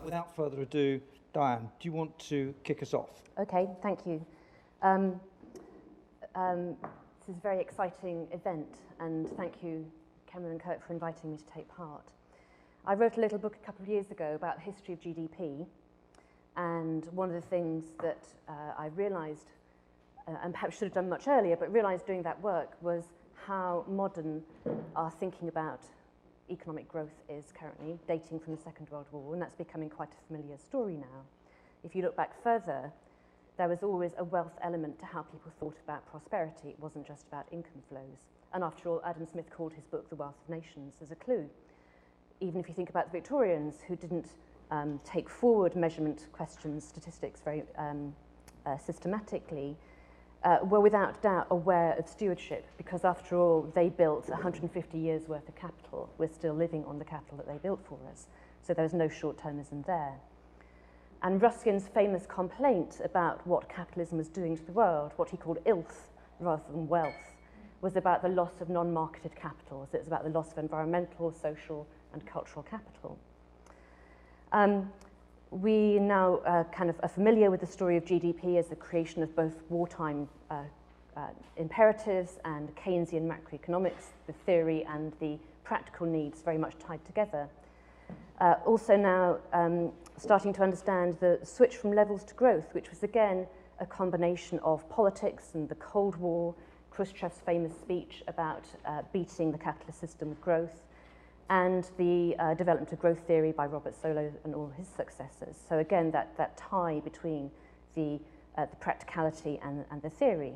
without further ado, Diane, do you want to kick us off? Okay, thank you. This is a very exciting event, and thank you, Cameron and Kirk, for inviting me to take part. I wrote a little book a couple of years ago about the history of GDP, and one of the things that I realised, and perhaps should have done much earlier, but realised doing that work was how modern our thinking about economic growth is currently, dating from the Second World War, and that's becoming quite a familiar story now. If you look back further, there was always a wealth element to how people thought about prosperity. It wasn't just about income flows. And after all, Adam Smith called his book The Wealth of Nations as a clue. Even if you think about the Victorians, who didn't take forward measurement questions, statistics very systematically, were without doubt aware of stewardship, because after all, they built 150 years worth of capital. We're still living on the capital that they built for us. So there's no short-termism there. And Ruskin's famous complaint about what capitalism was doing to the world, what he called ilth rather than wealth, was about the loss of non-marketed capital. So it's about the loss of environmental, social, and cultural capital. We now kind of are familiar with the story of GDP as the creation of both wartime imperatives and Keynesian macroeconomics, the theory and the practical needs very much tied together. Also now starting to understand the switch from levels to growth, which was again a combination of politics and the Cold War, Khrushchev's famous speech about beating the capitalist system with growth, and the development of growth theory by Robert Solow and all his successors. So again, that tie between the practicality and the theory.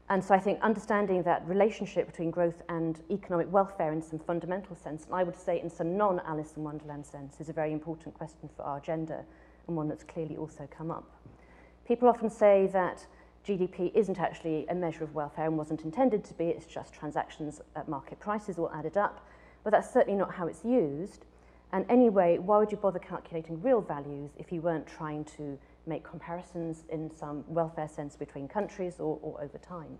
And so I think understanding that relationship between growth and economic welfare in some fundamental sense, and I would say in some non-Alice in Wonderland sense, is a very important question for our agenda, and one that's clearly also come up. People often say that GDP isn't actually a measure of welfare and wasn't intended to be, it's just transactions at market prices all added up, but that's certainly not how it's used. And anyway, why would you bother calculating real values if you weren't trying to make comparisons in some welfare sense between countries or over time?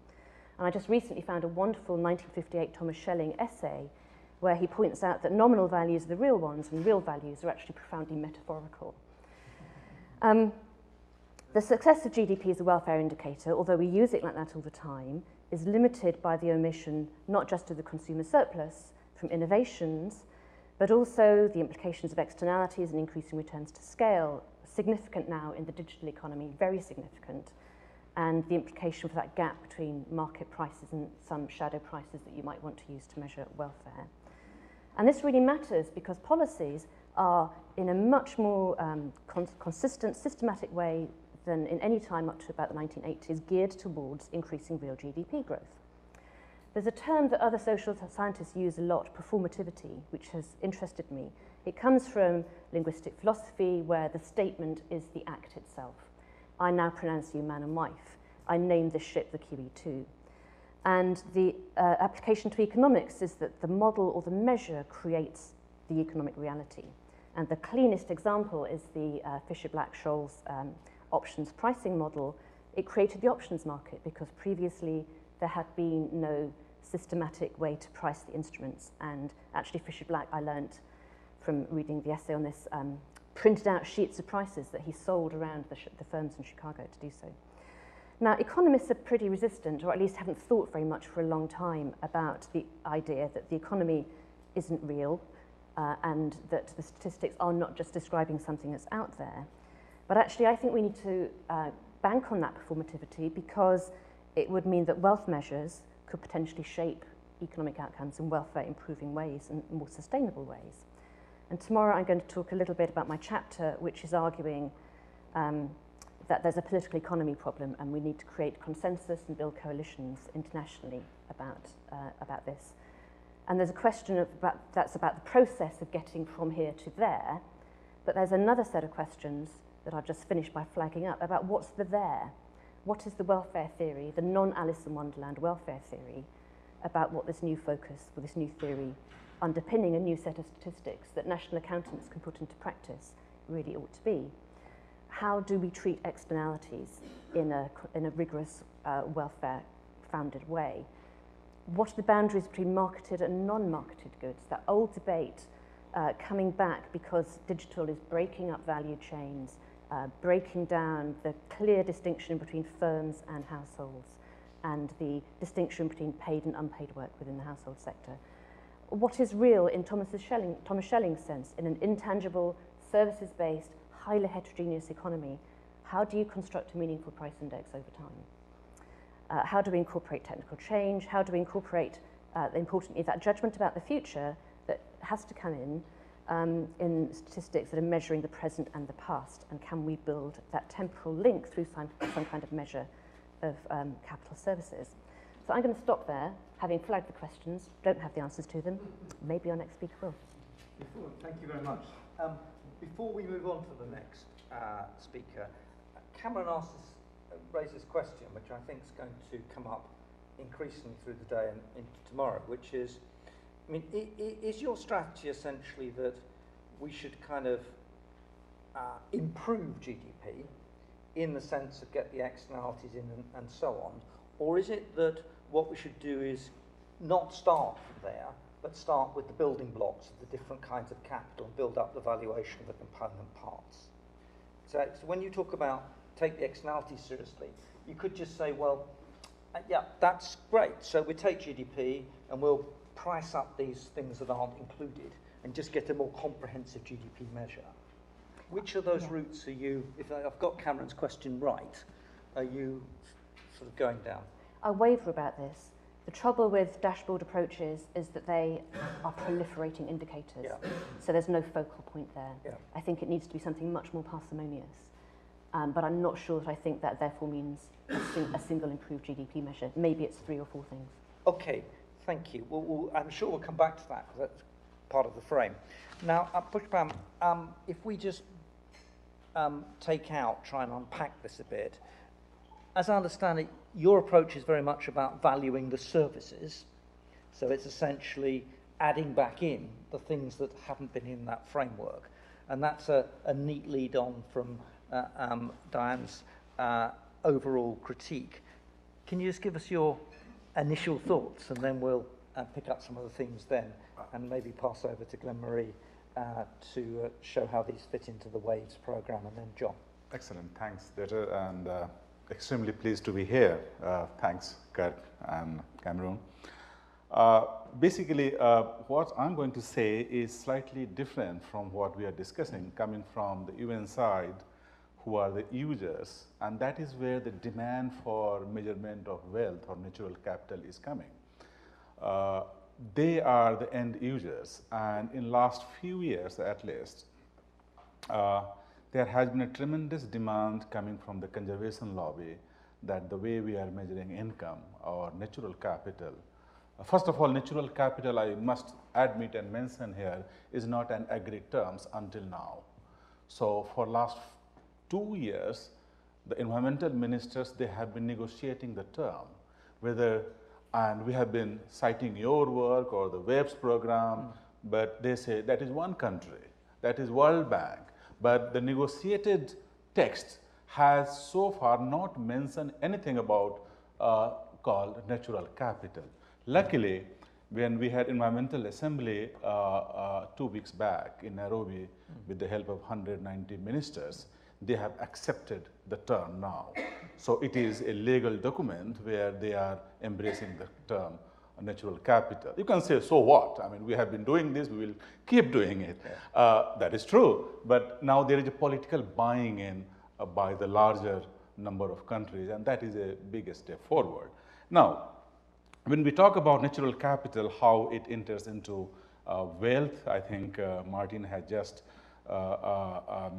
And I just recently found a wonderful 1958 Thomas Schelling essay where he points out that nominal values are the real ones and real values are actually profoundly metaphorical. The success of GDP as a welfare indicator, although we use it like that all the time, is limited by the omission not just of the consumer surplus from innovations, but also the implications of externalities and increasing returns to scale, significant now in the digital economy, very significant, and the implication for that gap between market prices and some shadow prices that you might want to use to measure welfare. And this really matters because policies are in a much more consistent, systematic way than in any time up to about the 1980s geared towards increasing real GDP growth. There's a term that other social scientists use a lot, performativity, which has interested me. It comes from linguistic philosophy, where the statement is the act itself. I now pronounce you man and wife. I named this ship the QE2. And the application to economics is that the model or the measure creates the economic reality. And the cleanest example is the Fisher-Black-Scholes options pricing model. It created the options market because previously there had been no systematic way to price the instruments. And actually Fisher-Black, I learnt from reading the essay on this, printed out sheets of prices that he sold around the firms in Chicago to do so. Now, economists are pretty resistant, or at least haven't thought very much for a long time about the idea that the economy isn't real and that the statistics are not just describing something that's out there. But actually, I think we need to bank on that performativity because it would mean that wealth measures could potentially shape economic outcomes in welfare improving ways and more sustainable ways. And tomorrow I'm going to talk a little bit about my chapter, which is arguing that there's a political economy problem and we need to create consensus and build coalitions internationally about this. And there's a question that's about the process of getting from here to there, but there's another set of questions that I'll just finish by flagging up about what's the there. What is the welfare theory, the non-Alice in Wonderland welfare theory, about what this new focus, or this new theory, underpinning a new set of statistics that national accountants can put into practice really ought to be. How do we treat externalities in a rigorous welfare-founded way? What are the boundaries between marketed and non-marketed goods? That old debate coming back because digital is breaking up value chains, breaking down the clear distinction between firms and households, and the distinction between paid and unpaid work within the household sector. What is real in Thomas Schelling's sense, in an intangible, services-based, highly heterogeneous economy, how do you construct a meaningful price index over time? How do we incorporate technical change? How do we incorporate, importantly, that judgment about the future that has to come in statistics that are measuring the present and the past? And can we build that temporal link through some kind of measure of capital services? So I'm going to stop there, having flagged the questions, don't have the answers to them. Maybe our next speaker will. Thank you very much. Before we move on to the next speaker, Cameron raised this question, which I think is going to come up increasingly through the day and into tomorrow, which is, I mean, is your strategy essentially that we should kind of improve GDP in the sense of get the externalities in and so on, or is it that what we should do is not start from there, but start with the building blocks of the different kinds of capital and build up the valuation of the component parts? So when you talk about take the externalities seriously, you could just say, well, yeah, that's great. So we take GDP and we'll price up these things that aren't included and just get a more comprehensive GDP measure. Which of those routes are you, if I've got Cameron's question right, are you sort of going down? I waver about this. The trouble with dashboard approaches is that they are proliferating indicators. Yeah. So there's no focal point there. Yeah. I think it needs to be something much more parsimonious. But I'm not sure that I think that therefore means a single improved GDP measure. Maybe it's 3 or 4 things. Okay, thank you. I'm sure we'll come back to that because that's part of the frame. Now, Pushpam, if we just try and unpack this a bit, as I understand it, your approach is very much about valuing the services. So it's essentially adding back in the things that haven't been in that framework. And that's a neat lead on from Diane's overall critique. Can you just give us your initial thoughts, and then we'll pick up some of the things then, and maybe pass over to Glenn-Marie to show how these fit into the WAVES programme, and then John. Excellent, thanks, Dieter, and extremely pleased to be here. Thanks, Kurt and Cameron. Basically, what I'm going to say is slightly different from what we are discussing, coming from the UN side, who are the users, and that is where the demand for measurement of wealth or natural capital is coming. They are the end users, and in last few years at least, there has been a tremendous demand coming from the conservation lobby that the way we are measuring income or natural capital. First of all, natural capital, I must admit and mention here, is not an agri terms until now. So for last 2 years, the environmental ministers, they have been negotiating the term, whether, and we have been citing your work or the WAVES program, but they say that is one country, that is World Bank, but the negotiated text has so far not mentioned anything about called natural capital. Luckily, when we had environmental assembly 2 weeks back in Nairobi with the help of 190 ministers, they have accepted the term now. So it is a legal document where they are embracing the term natural capital. You can say, so what? I mean, we have been doing this, we will keep doing it. That is true, but now there is a political buying in by the larger number of countries, and that is a big step forward. Now, when we talk about natural capital, how it enters into wealth, I think Martin had just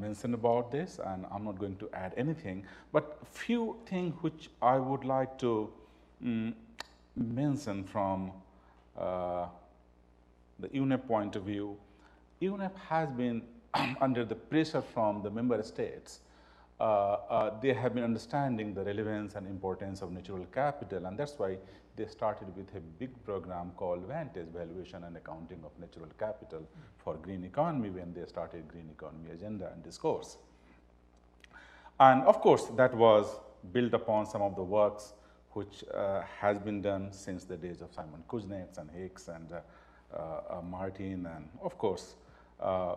mentioned about this, and I'm not going to add anything, but few things which I would like to mention from the UNEP point of view. UNEP has been under the pressure from the member states. They have been understanding the relevance and importance of natural capital, and that's why they started with a big program called Vantage, Valuation and Accounting of Natural Capital for Green Economy, when they started Green Economy Agenda and Discourse. And of course, that was built upon some of the works which has been done since the days of Simon Kuznets and Hicks and Martin, and of course,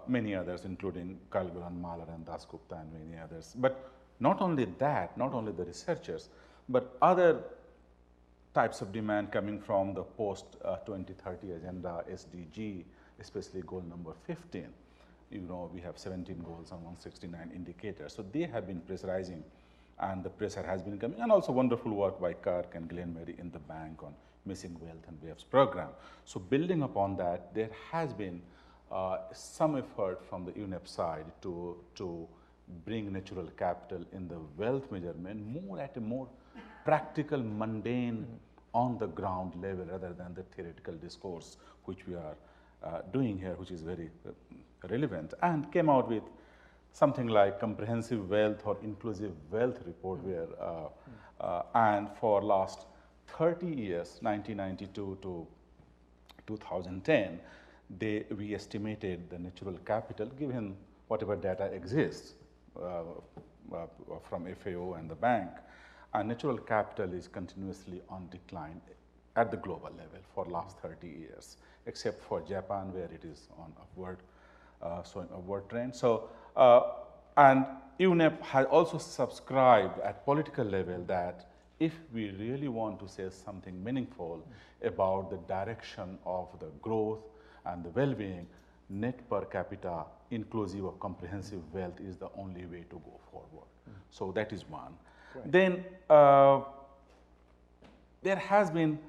many others, including Coyle and Mahler and Dasgupta and many others. But not only that, not only the researchers, but other types of demand coming from the post-2030 agenda, SDG, especially goal number 15. You know, we have 17 goals and 169 indicators. So they have been pressurizing, and the pressure has been coming, and also wonderful work by Kirk and Glenn Mary in the bank on Missing Wealth and Waves program. So building upon that, there has been some effort from the UNEP side to bring natural capital in the wealth measurement more at a more practical, mundane, on the ground level rather than the theoretical discourse which we are doing here, which is very relevant, and came out with something like comprehensive wealth or inclusive wealth report where and for last 30 years, 1992 to 2010, we estimated the natural capital, given whatever data exists from FAO and the bank, and natural capital is continuously on decline at the global level for last 30 years, except for Japan where it is on upward, showing upward trend. So, and UNEP has also subscribed at political level that if we really want to say something meaningful about the direction of the growth and the well-being, net per capita inclusive of comprehensive wealth is the only way to go forward. So that is one. Right. Then there has been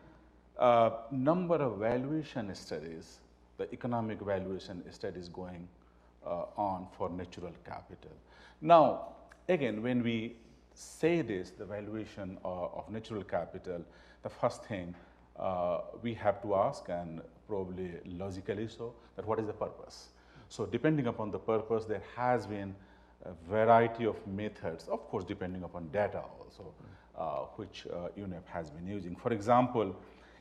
a number of valuation studies, the economic valuation studies going on for natural capital. Now, again, when we say this, the valuation of natural capital, the first thing we have to ask, and probably logically so, that what is the purpose? So depending upon the purpose, there has been a variety of methods, of course, depending upon data also, which UNEP has been using. For example,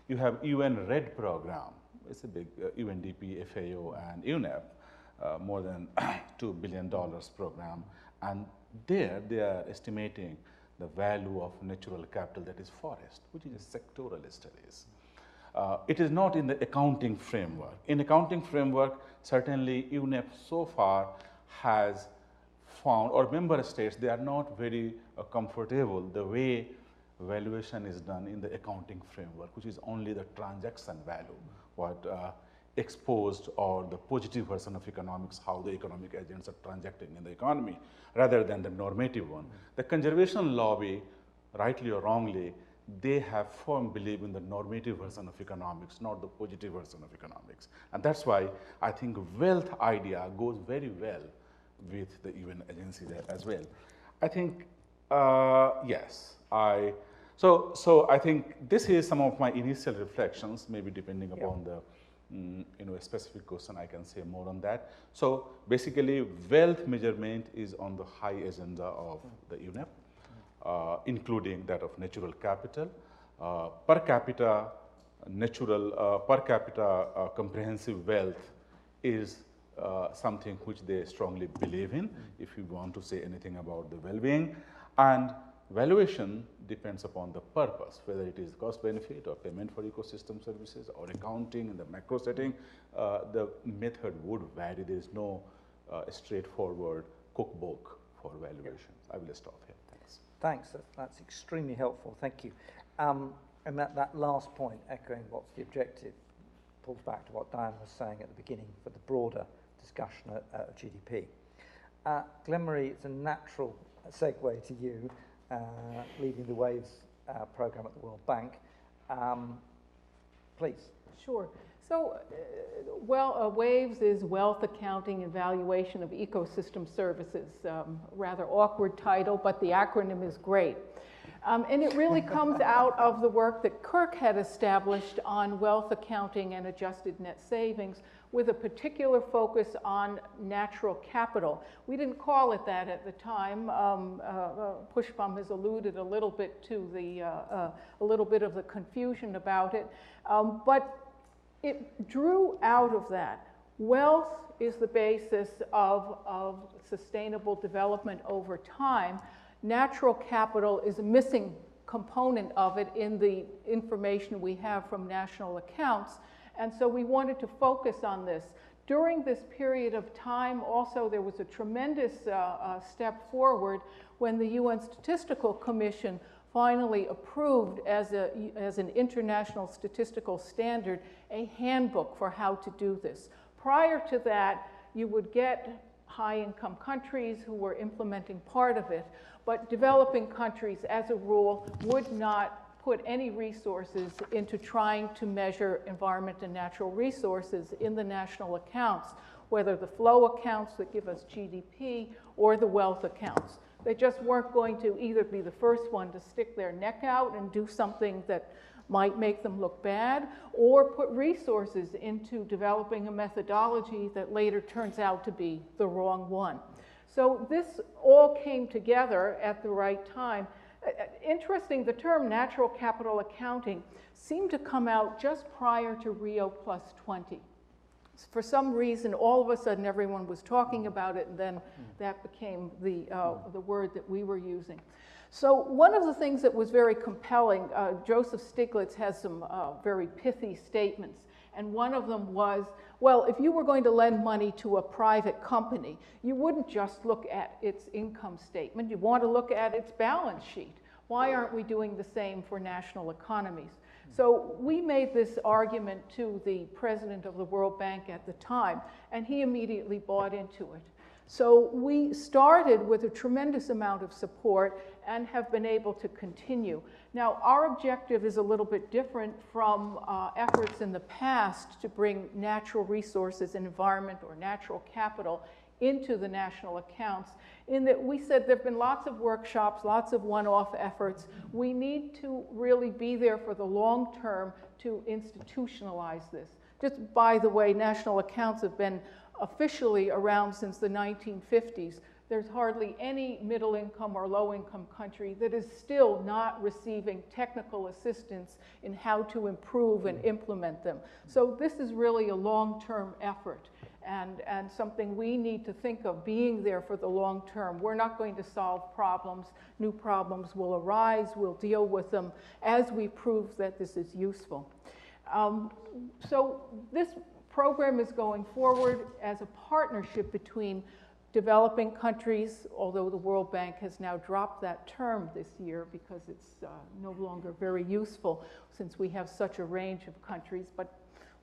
you have UN RED program. It's a big UNDP, FAO, and UNEP, more than $2 billion program. And there they are estimating the value of natural capital, that is forest, which is sectoral studies. It is not in the accounting framework. In accounting framework, certainly UNEP so far has found, or member states, they are not very comfortable the way valuation is done in the accounting framework, which is only the transaction value, what exposed or the positive version of economics, how the economic agents are transacting in the economy, rather than the normative one. The conservation lobby, rightly or wrongly, they have firm belief in the normative version of economics, not the positive version of economics. And that's why I think wealth idea goes very well with the UN agencies as well. I think, yes, so I think this is some of my initial reflections, maybe depending upon the a specific question, I can say more on that. So basically, wealth measurement is on the high agenda of the UNEP, including that of natural capital, per capita comprehensive wealth is something which they strongly believe in, if you want to say anything about the well-being. And valuation depends upon the purpose, whether it is cost benefit or payment for ecosystem services or accounting in the macro setting. The method would vary. There is no straightforward cookbook for valuation. I will stop here. Thanks. Thanks. That's extremely helpful. Thank you. And that last point, echoing what's the objective, pulls back to what Diane was saying at the beginning for the broader discussion of GDP. Glenn-Marie, it's a natural segue to you, leading the WAVES program at the World Bank. Please. Sure. So, WAVES is Wealth Accounting and Valuation of Ecosystem Services. Rather awkward title, but the acronym is great. And it really comes out of the work that Kirk had established on wealth accounting and adjusted net savings, with a particular focus on natural capital. We didn't call it that at the time. Pushpam has alluded a little bit to a little bit of the confusion about it, but it drew out of that. Wealth is the basis of sustainable development over time. Natural capital is a missing component of it in the information we have from national accounts. And so we wanted to focus on this, During this period of time, also, there was a tremendous step forward when the UN Statistical Commission finally approved as an international statistical standard a handbook for how to do this. Prior to that, you would get high-income countries who were implementing part of it, but developing countries, as a rule, would not put any resources into trying to measure environment and natural resources in the national accounts, whether the flow accounts that give us GDP or the wealth accounts. They just weren't going to either be the first one to stick their neck out and do something that might make them look bad, or put resources into developing a methodology that later turns out to be the wrong one. So this all came together at the right time. Interesting, the term natural capital accounting seemed to come out just prior to Rio +20. For some reason, all of a sudden, everyone was talking about it, and then that became the word that we were using. So one of the things that was very compelling, Joseph Stiglitz has some very pithy statements, and one of them was, well, if you were going to lend money to a private company, you wouldn't just look at its income statement, you want to look at its balance sheet. Why aren't we doing the same for national economies? So we made this argument to the president of the World Bank at the time, and he immediately bought into it. So we started with a tremendous amount of support and have been able to continue. Now, our objective is a little bit different from efforts in the past to bring natural resources and environment or natural capital into the national accounts, in that we said there have been lots of workshops, lots of one-off efforts. We need to really be there for the long term to institutionalize this. Just by the way, national accounts have been officially around since the 1950s. There's hardly any middle-income or low-income country that is still not receiving technical assistance in how to improve and implement them. So this is really a long-term effort, and something we need to think of being there for the long term. We're not going to solve problems. New problems will arise. We'll deal with them as we prove that this is useful. So this program is going forward as a partnership between developing countries, although the World Bank has now dropped that term this year because it's no longer very useful since we have such a range of countries, but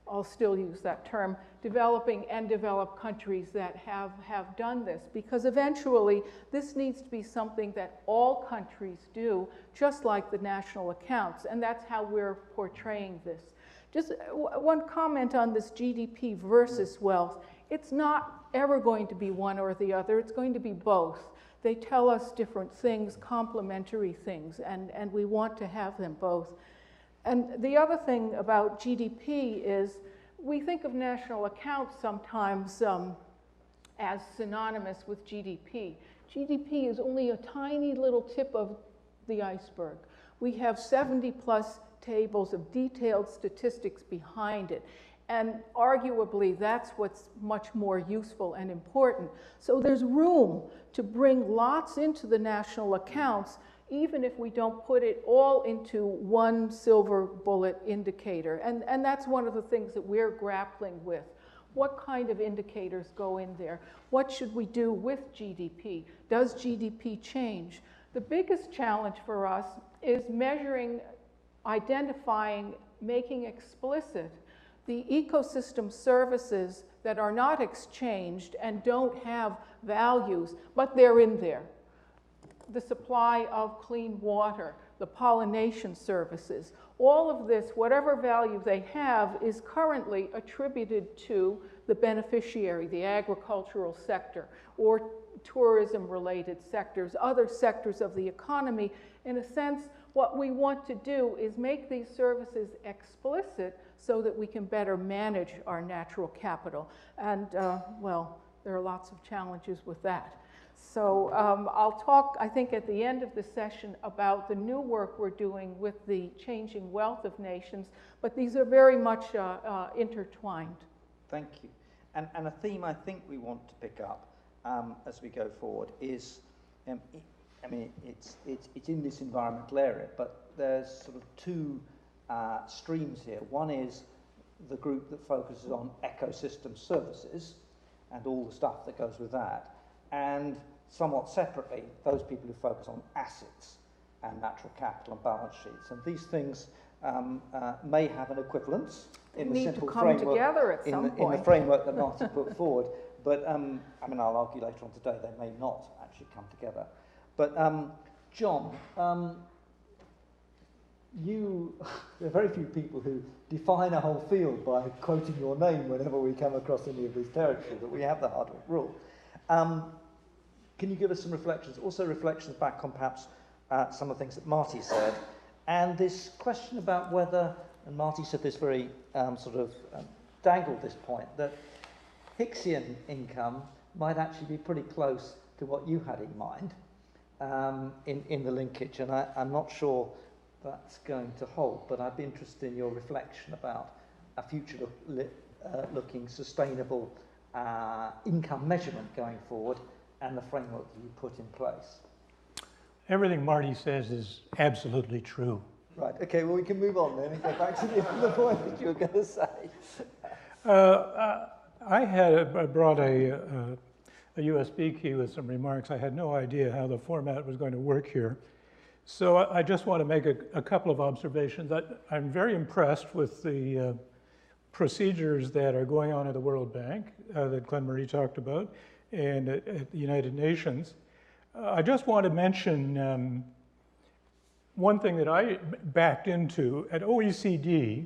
I'll still use that term, developing and developed countries that have done this, because eventually this needs to be something that all countries do, just like the national accounts, and that's how we're portraying this. Just one comment on this GDP versus wealth. It's not ever going to be one or the other. It's going to be both. They tell us different things, complementary things, and we want to have them both. And the other thing about GDP is we think of national accounts sometimes as synonymous with GDP. GDP is only a tiny little tip of the iceberg. We have 70+ tables of detailed statistics behind it. And arguably, that's what's much more useful and important. So there's room to bring lots into the national accounts, even if we don't put it all into one silver bullet indicator. And that's one of the things that we're grappling with. What kind of indicators go in there? What should we do with GDP? Does GDP change? The biggest challenge for us is measuring, identifying, making explicit the ecosystem services that are not exchanged and don't have values, but they're in there. The supply of clean water, the pollination services, all of this, whatever value they have, is currently attributed to the beneficiary, the agricultural sector, or tourism-related sectors, other sectors of the economy. In a sense, what we want to do is make these services explicit so that we can better manage our natural capital. And, well, there are lots of challenges with that. So I'll talk, I think, at the end of the session about the new work we're doing with the changing wealth of nations, but these are very much intertwined. Thank you. And a theme I think we want to pick up as we go forward is, I mean, it's in this environmental area, but there's sort of two streams here. One is the group that focuses on ecosystem services and all the stuff that goes with that, and somewhat separately, those people who focus on assets and natural capital and balance sheets. And these things may have an equivalence in the simple framework, in the framework that Marty put forward. But I mean, I'll argue later on today they may not actually come together. But John, there are very few people who define a whole field by quoting your name whenever we come across any of these territory, but we have the Hartwick rule. Can you give us some reflections, also reflections back on perhaps some of the things that Marty said, and this question about whether, and Marty said this very dangled this point, that Hicksian income might actually be pretty close to what you had in mind in the linkage, and I'm not sure that's going to hold, but I'd be interested in your reflection about a future-looking sustainable income measurement going forward and the framework that you put in place. Everything Marty says is absolutely true. Right, okay, well we can move on then and go back to the point that you were going to say. I brought a USB key with some remarks. I had no idea how the format was going to work here. So I just want to make a couple of observations. I'm very impressed with the procedures that are going on at the World Bank that Glenn Marie talked about and at the United Nations. I just want to mention one thing that I backed into. At OECD,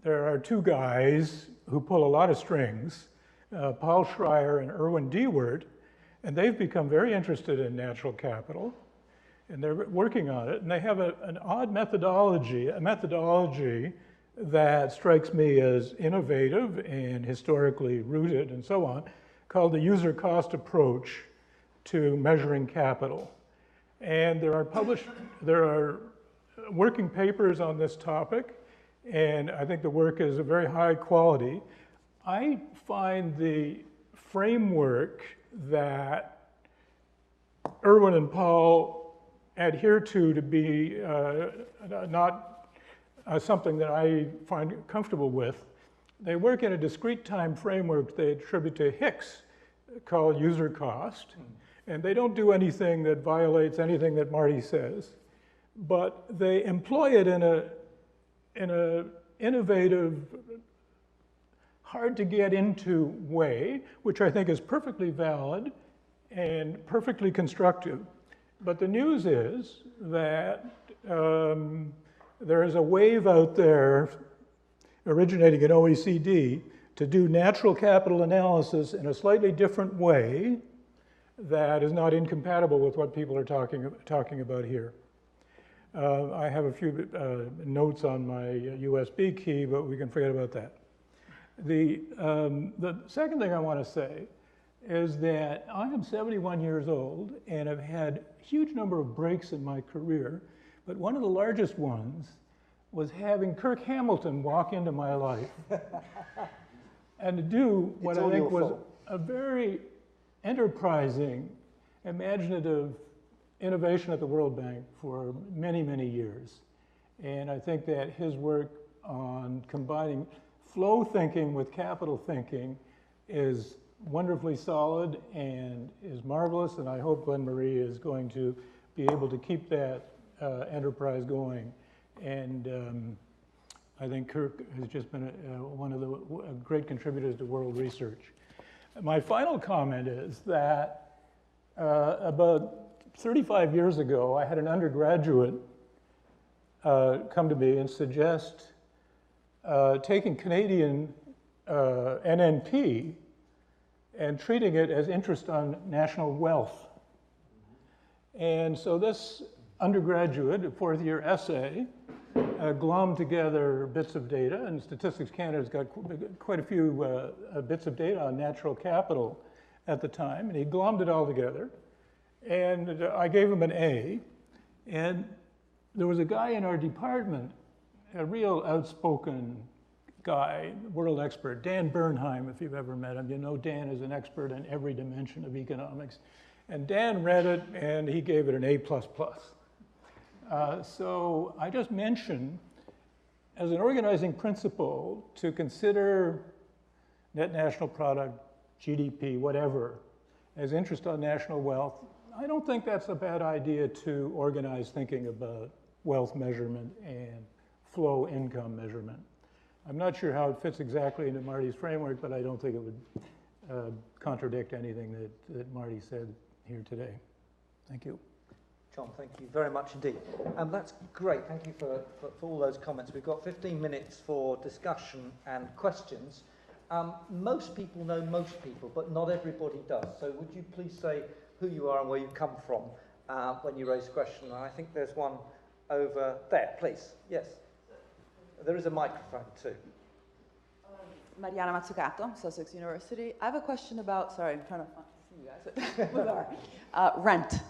there are two guys who pull a lot of strings, Paul Schreier and Erwin Dewart, and they've become very interested in natural capital, and they're working on it, and they have an odd methodology, a methodology that strikes me as innovative and historically rooted and so on, called the user cost approach to measuring capital. And there are working papers on this topic, and I think the work is of very high quality. I find the framework that Erwin and Paul adhere to be not something that I find comfortable with. They work in a discrete time framework they attribute to Hicks called user cost, and they don't do anything that violates anything that Marty says, but they employ it in a innovative, hard to get into way, which I think is perfectly valid and perfectly constructive. But the news is that there is a wave out there originating at OECD to do natural capital analysis in a slightly different way that is not incompatible with what people are talking about here. I have a few notes on my USB key, but we can forget about that. The second thing I want to say is that I am 71 years old and have had a huge number of breaks in my career, but one of the largest ones was having Kirk Hamilton walk into my life and to do what I think was a very enterprising, imaginative innovation at the World Bank for many, many years. And I think that his work on combining flow thinking with capital thinking is wonderfully solid and is marvelous, and I hope Glenn Marie is going to be able to keep that enterprise going. And I think Kirk has just been one of the great contributors to world research. My final comment is that about 35 years ago, I had an undergraduate come to me and suggest taking Canadian NNP and treating it as interest on national wealth. And so this undergraduate, a fourth-year essay, glommed together bits of data, and Statistics Canada's got quite a few bits of data on natural capital at the time, and he glommed it all together. And I gave him an A, and there was a guy in our department, a real outspoken guy, world expert, Dan Bernheim, if you've ever met him. You know Dan is an expert in every dimension of economics. And Dan read it, and he gave it an A++. So I just mentioned as an organizing principle to consider net national product, GDP, whatever, as interest on national wealth, I don't think that's a bad idea to organize thinking about wealth measurement and flow income measurement. I'm not sure how it fits exactly into Marty's framework, but I don't think it would contradict anything that Marty said here today. Thank you. John, thank you very much indeed. That's great. Thank you for all those comments. We've got 15 minutes for discussion and questions. Most people know most people, but not everybody does. So would you please say who you are and where you come from when you raise a question? And I think there's one over there, please. Yes. There is a microphone too. Mariana Mazzucato, Sussex University. I have a question about, sorry, I'm trying to see you guys. Rent.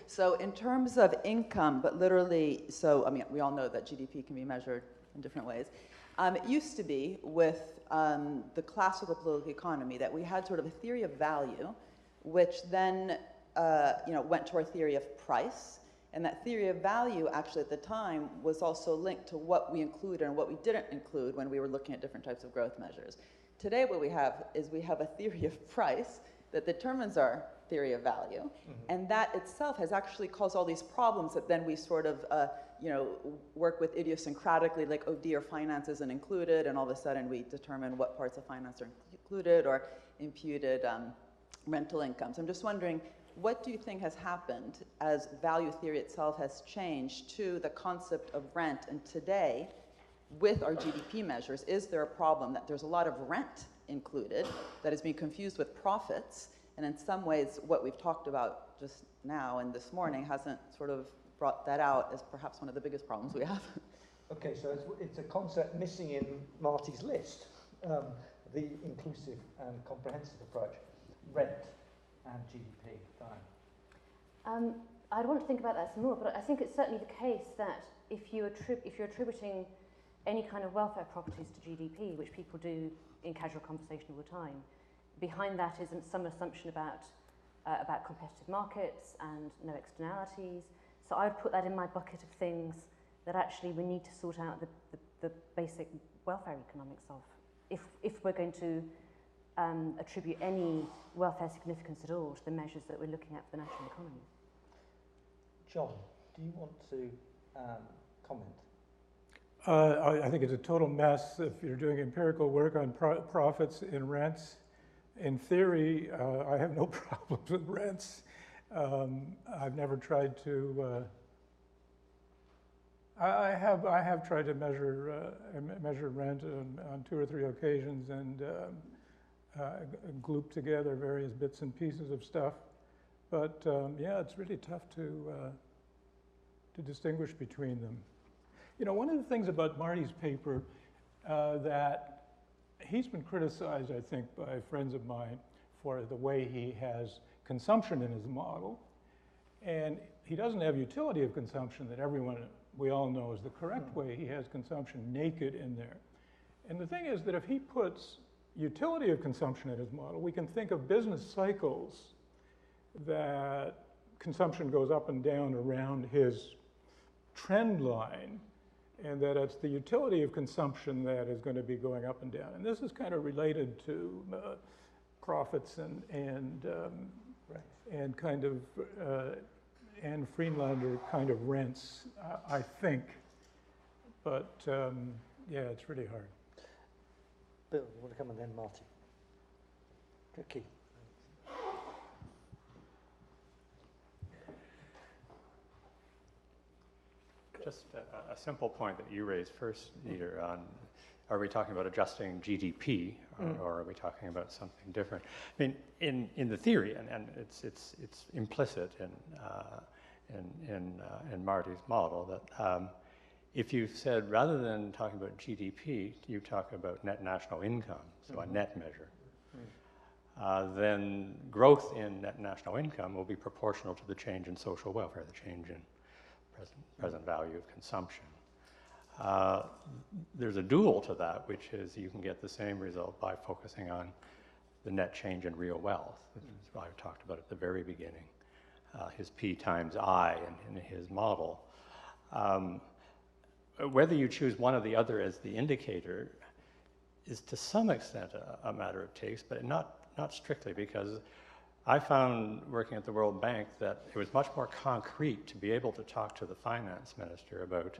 So in terms of income, but literally, so I mean, we all know that GDP can be measured in different ways. It used to be with the classical political economy that we had sort of a theory of value, which then went to our theory of price. And that theory of value actually at the time was also linked to what we included and what we didn't include when we were looking at different types of growth measures. Today what we have is we have a theory of price that determines our theory of value, and that itself has actually caused all these problems that then we sort of work with idiosyncratically, like, oh dear, finance isn't included, and all of a sudden we determine what parts of finance are included or imputed rental income. So I'm just wondering, what do you think has happened as value theory itself has changed to the concept of rent? And today, with our GDP measures, is there a problem that there's a lot of rent included that is being confused with profits? And in some ways, what we've talked about just now and this morning hasn't sort of brought that out as perhaps one of the biggest problems we have. Okay, so it's a concept missing in Marty's list, the inclusive and comprehensive approach, rent and GDP. Diane. I'd want to think about that some more, but I think it's certainly the case that if you're attributing any kind of welfare properties to GDP, which people do in casual conversation all the time, behind that isn't some assumption about competitive markets and no externalities. So I would put that in my bucket of things that actually we need to sort out the basic welfare economics of. If we're going to attribute any welfare significance at all to the measures that we're looking at for the national economy. John, do you want to comment? I think it's a total mess if you're doing empirical work on profits in rents. In theory, I have no problems with rents. I've never tried to. I have tried to measure rent on 2 or 3 occasions and group together various bits and pieces of stuff. But yeah, it's really tough to distinguish between them. You know, one of the things about Marty's paper that he's been criticized, I think, by friends of mine for the way he has consumption in his model. And he doesn't have utility of consumption that we all know is the correct way. He has consumption naked in there. And the thing is that if he puts utility of consumption in his model, we can think of business cycles that consumption goes up and down around his trend line, and that it's the utility of consumption that is going to be going up and down. And this is kind of related to profits and kind of and Friedlander kind of rents, I think. But yeah, it's really hard. Bill, you want to come and then Marty? Okay. Just a simple point that you raised first, Dieter, on are we talking about adjusting GDP or are we talking about something different? I mean, in the theory, and it's implicit in Marty's model that if you said rather than talking about GDP, you talk about net national income, so a net measure, then growth in net national income will be proportional to the change in social welfare, the change in present value of consumption. There's a dual to that, which is you can get the same result by focusing on the net change in real wealth, which is what I talked about at the very beginning, his P times I in his model. whether you choose one or the other as the indicator is to some extent a matter of taste, but not strictly, because I found working at the World Bank that it was much more concrete to be able to talk to the finance minister about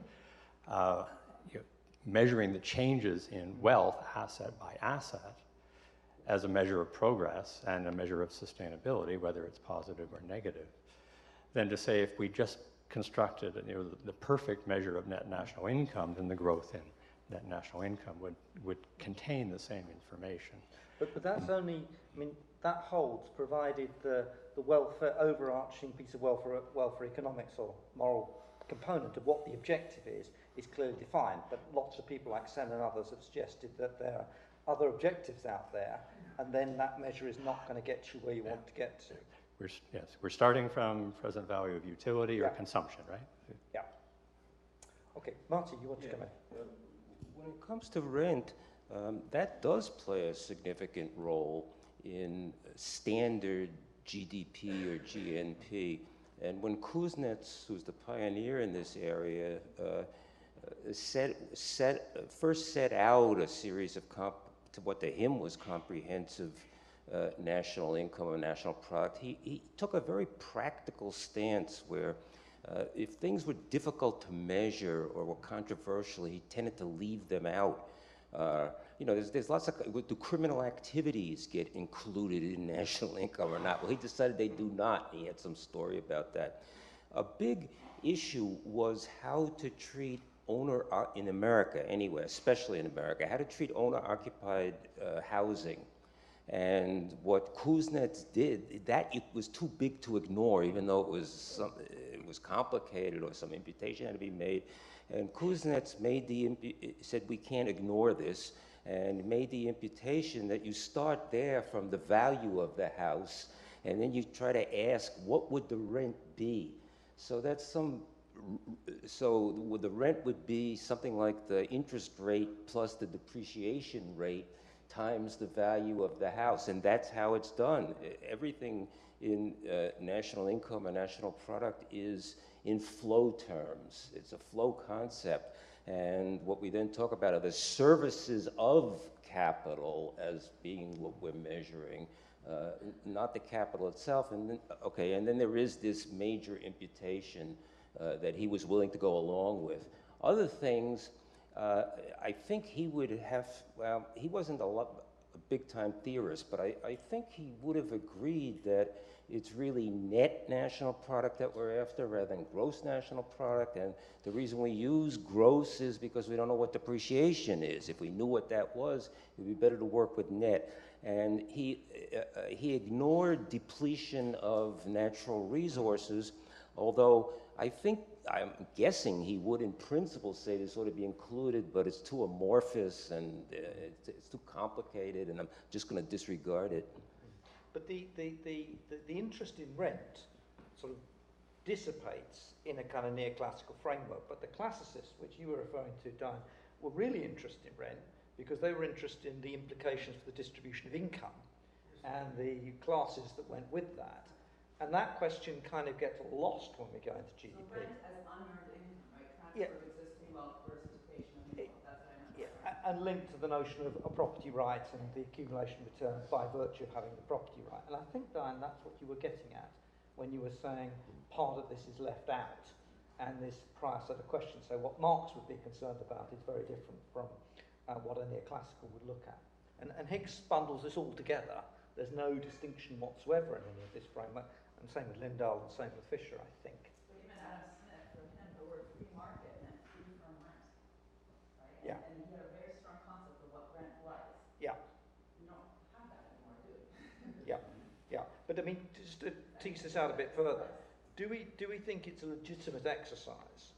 measuring the changes in wealth asset by asset as a measure of progress and a measure of sustainability, whether it's positive or negative, than to say if we just constructed the perfect measure of net national income, then the growth in net national income would contain the same information. But that's only, I mean, that holds provided the welfare, overarching piece of welfare economics or moral component of what the objective is clearly defined. But lots of people like Sen and others have suggested that there are other objectives out there, and then that measure is not going to get you where you want to get to. We're starting from present value of utility or consumption, right? Yeah. Okay, Marty, you want to come in? When it comes to rent, that does play a significant role in standard GDP or GNP. And when Kuznets, who's the pioneer in this area, first set out a series of to what to him was comprehensive national income or national product, he took a very practical stance where if things were difficult to measure or were controversial, he tended to leave them out. There's lots of, do criminal activities get included in national income or not? Well, he decided they do not. He had some story about that. A big issue was how to treat in America anyway, especially in America, how to treat owner-occupied housing. And what Kuznets did, that it was too big to ignore, even though it was complicated or some imputation had to be made. And Kuznets said we can't ignore this, and made the imputation that you start there from the value of the house, and then you try to ask what would the rent be. So the rent would be something like the interest rate plus the depreciation rate times the value of the house, and that's how it's done. Everything in national income or national product is in flow terms. It's a flow concept, and what we then talk about are the services of capital as being what we're measuring, not the capital itself. And then there is this major imputation that he was willing to go along with. Other things, I think he would have, well, he wasn't a big-time theorist, but I think he would have agreed that it's really net national product that we're after rather than gross national product. And the reason we use gross is because we don't know what depreciation is. If we knew what that was, it would be better to work with net. And he ignored depletion of natural resources, although I'm guessing he would in principle say this ought to be included, but it's too amorphous and it's too complicated, and I'm just going to disregard it. But the interest in rent sort of dissipates in a kind of neoclassical framework. But the classicists, which you were referring to, Diane, were really interested in rent because they were interested in the implications for the distribution of income and the classes that went with that. And that question kind of gets lost when we go into GDP. So rent as unearned income, right? Transfer of existing wealth versus creation of new wealth. That's what I meant. Yeah, and linked to the notion of a property right and the accumulation of returns by virtue of having the property right. And I think, Diane, that's what you were getting at when you were saying part of this is left out. And this prior set of questions, so what Marx would be concerned about is very different from what a neoclassical would look at. And Higgs bundles this all together. There's no distinction whatsoever in any of this framework. And same with Lindahl and same with Fisher, I think. But even Adam Smith, for him, the word free market meant free from rent, right? Yeah. And he had a very strong concept of what rent was. Yeah. We don't have that anymore, do we? Yeah. But I mean, just to tease this out a bit further, do we think it's a legitimate exercise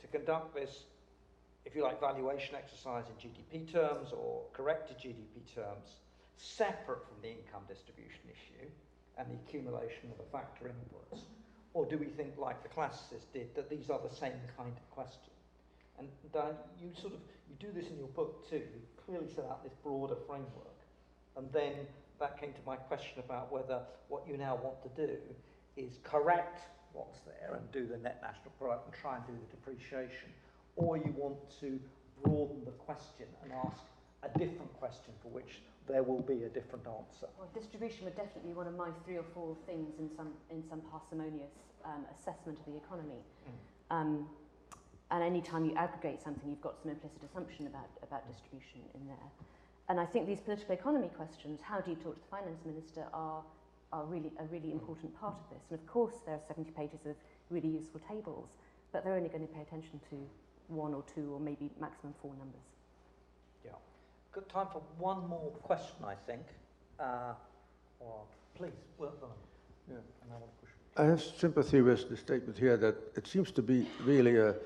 to conduct this, if you like, valuation exercise in GDP terms or corrected GDP terms, separate from the income distribution issue and the accumulation of the factor inputs? Or do we think, like the classicists did, that these are the same kind of question? And Diane, you do this in your book too. You clearly set out this broader framework. And then that came to my question about whether what you now want to do is correct what's there and do the net national product and try and do the depreciation, or you want to broaden the question and ask a different question for which there will be a different answer. Well, distribution would definitely be one of my 3 or 4 things in some parsimonious assessment of the economy. And any time you aggregate something, you've got some implicit assumption about distribution in there. And I think these political economy questions, how do you talk to the finance minister, are really a really important part of this. And of course, there are 70 pages of really useful tables, but they're only going to pay attention to 1 or 2 or maybe maximum 4 numbers. Yeah. Good time for one more question, I think. Or please, work on it. Yeah. And I want to push. I have sympathy with the statement here that it seems to be really a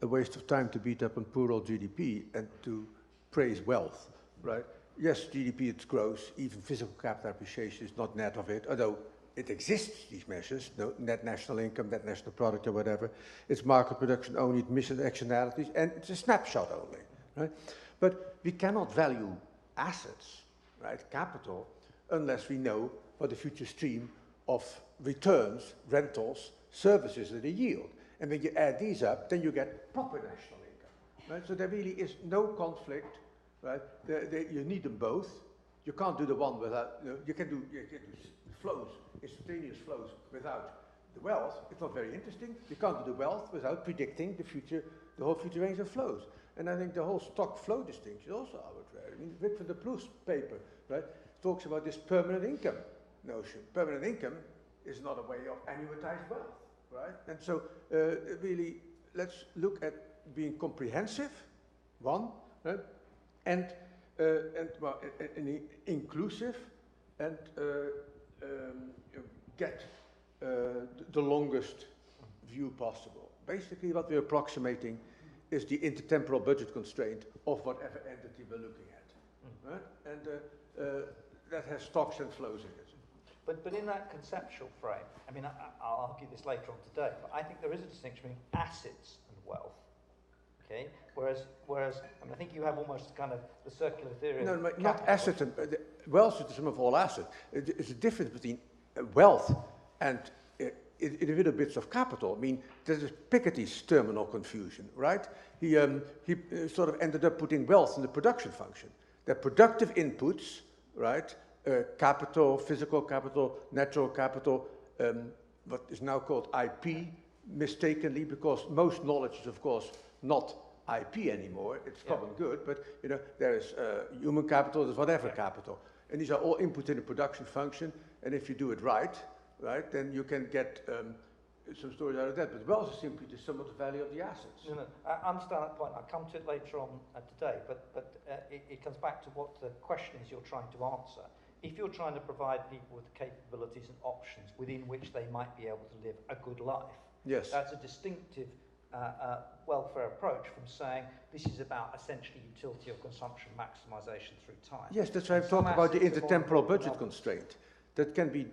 waste of time to beat up on poor old GDP and to praise wealth, right? Yes, GDP, it grows, even physical capital appreciation is not net of it, although it exists, these measures, no, net national income, net national product or whatever. It's market production only, it misses externalities, and it's a snapshot only, right? But we cannot value assets, right, capital, unless we know what the future stream of returns, rentals, services that they yield. And when you add these up, then you get proper national income, right? So there really is no conflict, right? You need them both. You can't do the one without, you can do flows, instantaneous flows without the wealth. It's not very interesting. You can't do the wealth without predicting the whole future range of flows. And I think the whole stock flow distinction is also arbitrary. I mean, Victor de Ploeg's paper, right, talks about this permanent income notion. Permanent income is not a way of annuitized wealth, right? And so really, let's look at being comprehensive, one, right? and inclusive, and get the longest view possible. Basically, what we're approximating is the intertemporal budget constraint of whatever entity we're looking at, right? And that has stocks and flows in it. But in that conceptual frame, I mean, I'll argue this later on today, but I think there is a distinction between assets and wealth. Okay, whereas I mean, I think you have almost kind of the circular theory. No, not assets. And wealth is the sum of all assets. It's a difference between wealth and individual bits of capital. I mean, there's Piketty's terminal confusion, right? He sort of ended up putting wealth in the production function. They're productive inputs, right? Capital, physical capital, natural capital, what is now called IP, mistakenly, because most knowledge is, of course, not IP anymore. It's common good, but there is human capital, there's whatever capital, and these are all input in the production function. And if you do it right, then you can get some stories out of that. But wealth is simply the sum of the value of the assets. No, I understand that point. I'll come to it later on today, but it comes back to what the question is you're trying to answer. If you're trying to provide people with capabilities and options within which they might be able to live a good life, yes, that's a distinctive welfare approach from saying this is about essentially utility or consumption maximisation through time. Yes, that's why I'm talking about the intertemporal budget constraint. That can be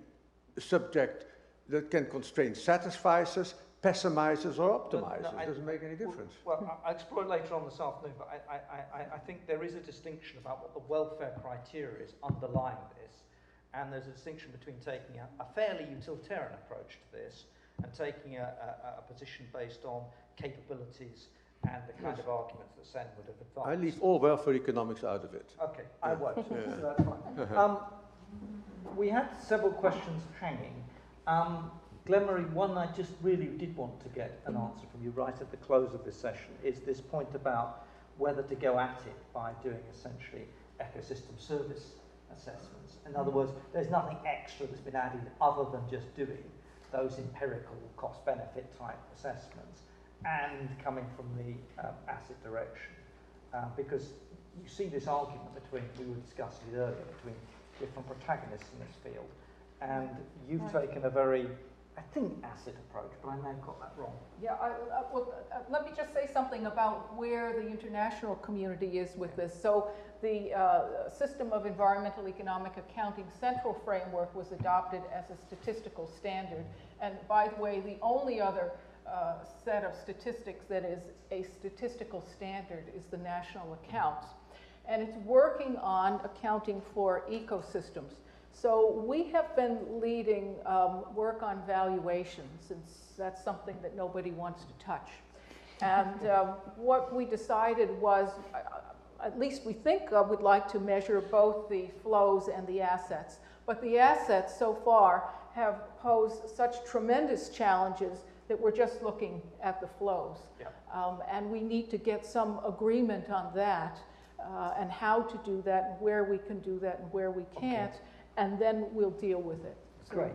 subject, that can constrain satisficers, pessimizers, or optimizers. It doesn't make any difference. Well, I'll explore it later on this afternoon, but I think there is a distinction about what the welfare criteria is underlying this, and there's a distinction between taking a fairly utilitarian approach to this and taking a position based on capabilities and the kind of arguments that Sen would have advanced. I leave all welfare economics out of it. Okay, I won't, so that's fine. We had several questions hanging. Glenmarie, one I just really did want to get an answer from you right at the close of this session is this point about whether to go at it by doing essentially ecosystem service assessments. In other words, there's nothing extra that's been added other than just doing those empirical cost-benefit type assessments and coming from the asset direction. Because you see this argument between, we were discussing it earlier, between different protagonists in this field. And you've taken a very, I think, asset approach, but I may have got that wrong. Yeah, let me just say something about where the international community is with this. So the System of Environmental Economic Accounting Central Framework was adopted as a statistical standard. And by the way, the only other set of statistics that is a statistical standard is the national accounts. And it's working on accounting for ecosystems. So we have been leading work on valuation, since that's something that nobody wants to touch. And what we decided was, at least we think we'd like to measure both the flows and the assets. But the assets so far have posed such tremendous challenges that we're just looking at the flows. Yeah. And we need to get some agreement on that and how to do that, and where we can do that and where we can't, and then we'll deal with it. So, Great.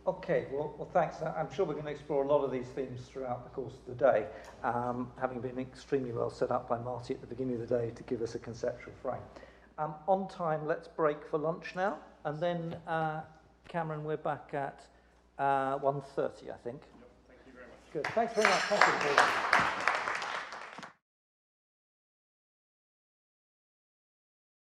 Okay, well, thanks. I'm sure we're going to explore a lot of these themes throughout the course of the day, having been extremely well set up by Marty at the beginning of the day to give us a conceptual frame. On time, let's break for lunch now, and then, Cameron, we're back at 1:30, I think. Yep, thank you very much. Good. Thanks very much. Thank you.